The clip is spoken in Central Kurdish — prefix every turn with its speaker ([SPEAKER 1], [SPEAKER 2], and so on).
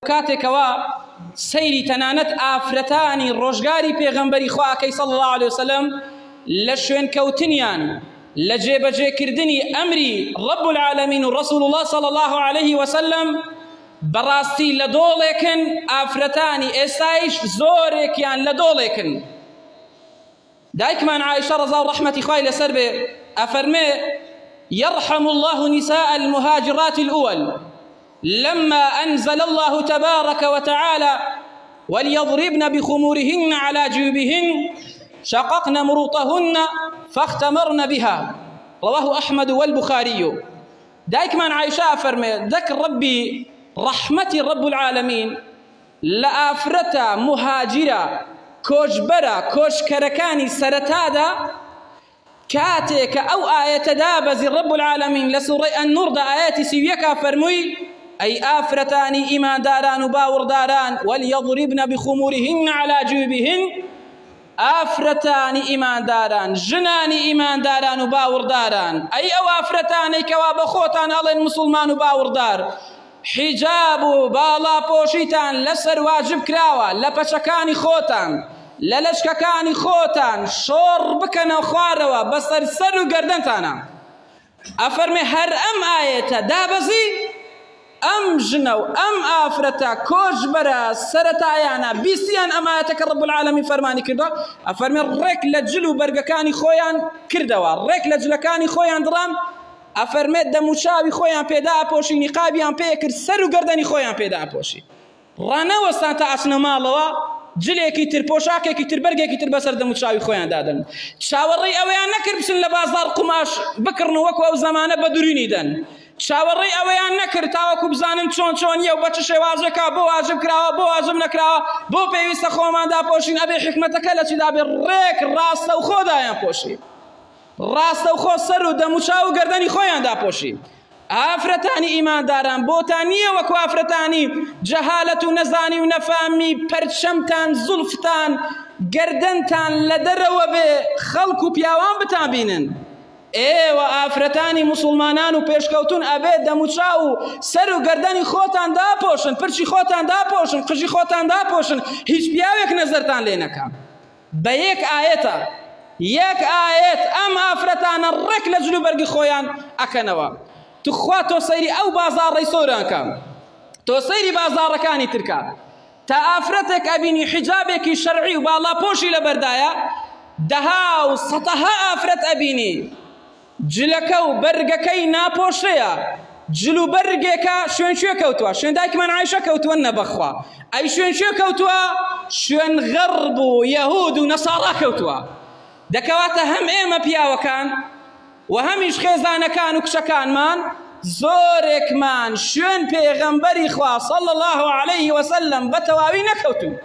[SPEAKER 1] کاتێکەوە سەیری تەنانەت ئافرەتانی ڕۆژگاری پێغەمبەری خواکەی صلی الله عليه وسلم لە شوێن کەوتنیان لە جێبەجێکردنی ئەمری رب العالمین و رسول الله صلی الله عليه وسلم بەڕاستی لە دۆڵێکن ئافرەتانی ئێستایش زۆرێکیان لە دۆڵێکن. دایکمان عائشە ڕەزا و ڕەحمەتی خوای لەسەر بێ ئەفەرمێ يرحم الله نساء المهاجرات الأول لما أنزل الله تبارك وتعالى وليضربن بخمورهن على جيوبهن شققن مروطهن فاختمرن بها رواه أحمد والبخاري. دايكمان عائشة فرمي ذكر ربي رحمة رب العالمين لأفرتا مهاجرة كوجبرا كوشكركاني سرتادا كاتيك أو آية دابز رب العالمين لسورة النور دا آيات سيويكا فرمي أي آفرتاني إيمان داران وباور داران وليضربن بخمورهن على جيوبهن آفرتاني إيمان داران جناني إيمان داران وباور داران أي أو آفرتاني كواب خوتان الله المسلمان وباور دار حجاب بالا بوشيتان لسر واجب كراوة لبشكاني خوتان للشككاني خوتان شور بكنا خواروا بسر سر وقردنتانا أفرمي هر أم آية دابزي أم جنو أم آفرتا كوجبرا سرتايانا بيسيان أماتك رب العالمين فرماني كردا أفرمي الريك لجلو برقكاني خويان كردوا الريك لجلكاني خويان درام أفرمي دموشاوي خويان بيدا بوشي نقابيان بيكر سرو قردني خويان بيدا بوشي رانا وستان تأسنا مالوا جليكي تر بوشاكي تر برقكي تر بسر دموشاوي خويان دادن شاوري أويان نكر بسن لبازار قماش بكرن وكو أو زمانة بدوريني دن شاوري أويان نكر تاوكو بزانن چون يو بچ شوازكا بو واجب كراوا بو واجب نكراوا بو بيوست خومان دا بوشين أبي حكمتك لچ دا بريك راست و خو دايان بوشي راست و خو سر و دموشاو گردني خويان دا بوشي آفرتاني إيمان داران بوتانية وكو آفرتاني جهالة نزاني ونفامي پرچمتان زلفتان گردنتان لدروا بخلقو بياوان بتابينن ايوه آفرتاني مسلمانان و پیشکوتون ابي دموچاو سر و گردني خوتان دا پوشن پرچی خوتان دا پوشن قجي خوتان دا پوشن هیچ پیاوك نظرتان لينكا بيك آيتا يك آيات ام آفرتان الرك لجلو برقي خويان اكنوا تخوا تو سيري او بازار ريسوران كان تو سيري بازار كاني تركا تا آفرتك ابيني حجابك شرعي وبالا بوشي لبردايا دهاو سطها آفرت ابيني جلكو برقكي ناپوشيا جلو برقكا شوين شو كوتوا شوين دايكمان عايشة كوتوا نبخوا اي شوين شو كوتوا شوين غرب ويهود ونصارى كوتوا دكواتا هم ايما بياوكان وهميش خيزانا كان وكشكان مان زورك مان شوين بيغمبري خوا صلى الله عليه وسلم بتواوي نكوتوا